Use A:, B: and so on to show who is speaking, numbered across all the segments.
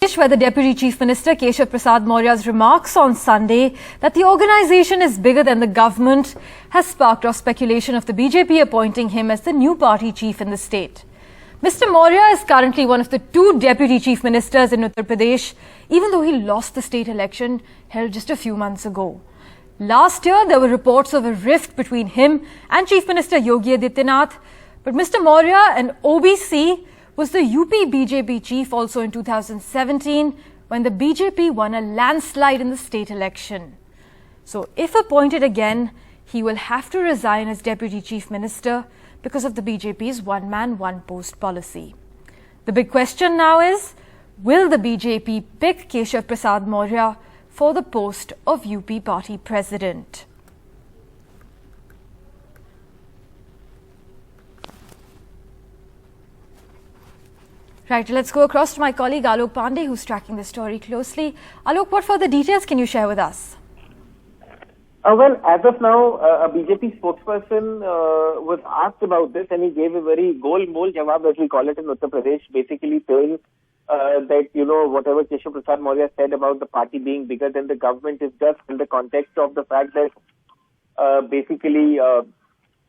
A: Pradesh, where the Deputy Chief Minister Keshav Maurya's remarks on Sunday that the organisation is bigger than the government has sparked off speculation of the BJP appointing him as the new party chief in the state. Mr. Maurya is currently one of the two Deputy Chief Ministers in Uttar Pradesh, even though he lost the state election held just a few months ago. Last year, there were reports of a rift between him and Chief Minister Yogi Adityanath, but Mr. Maurya, an OBC, was the UP BJP chief also in 2017 when the BJP won a landslide in the state election. So if appointed again, he will have to resign as Deputy Chief Minister because of the BJP's one-man, one-post policy. The big question now is, will the BJP pick Keshav Maurya for the post of UP party president? Right, let's go across to my colleague Alok Pandey, who's tracking the story closely. Alok, what further details can you share with us?
B: Well, as of now, a BJP spokesperson was asked about this, and he gave a very gol-mol jawab, as we call it in Uttar Pradesh, basically saying that, whatever Keshav Maurya said about the party being bigger than the government is just in the context of the fact that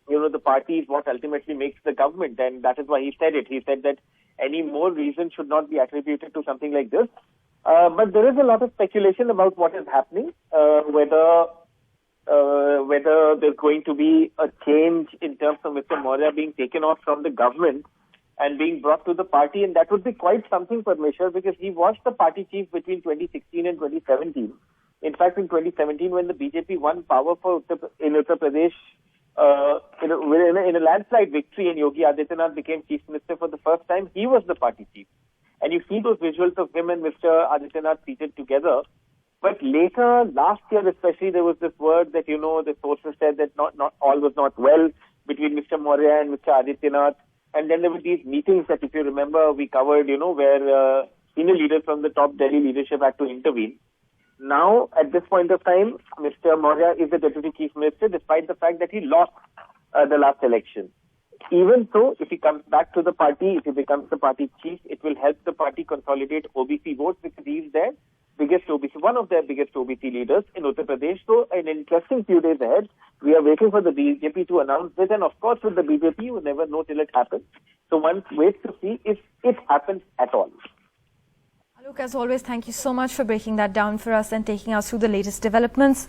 B: the party is what ultimately makes the government, and that is why he said it. He said that any more reason should not be attributed to something like this. But there is a lot of speculation about what is happening, whether there's going to be a change in terms of Mr. Maurya being taken off from the government and being brought to the party, and that would be quite something for Mishra, because he was the party chief between 2016 and 2017. In fact, in 2017, when the BJP won power in Uttar Pradesh, in a landslide victory, and Yogi Adityanath became chief minister for the first time, he was the party chief. And you see those visuals of him and Mr. Adityanath seated together. But later, last year especially, there was this word that, the sources said that not all was not well between Mr. Maurya and Mr. Adityanath. And then there were these meetings that, if you remember, we covered, where senior leaders from the top Delhi leadership had to intervene. Now, at this point of time, Mr. Maurya is the Deputy Chief Minister, despite the fact that he lost the last election. Even so, if he comes back to the party, if he becomes the party chief, it will help the party consolidate OBC votes, because he is their biggest OBC, one of their biggest OBC leaders in Uttar Pradesh. So, an interesting few days ahead. We are waiting for the BJP to announce this, and of course, with the BJP, you never know till it happens. So, one waits to see if it happens at all.
A: Alok, as always, thank you so much for breaking that down for us and taking us through the latest developments.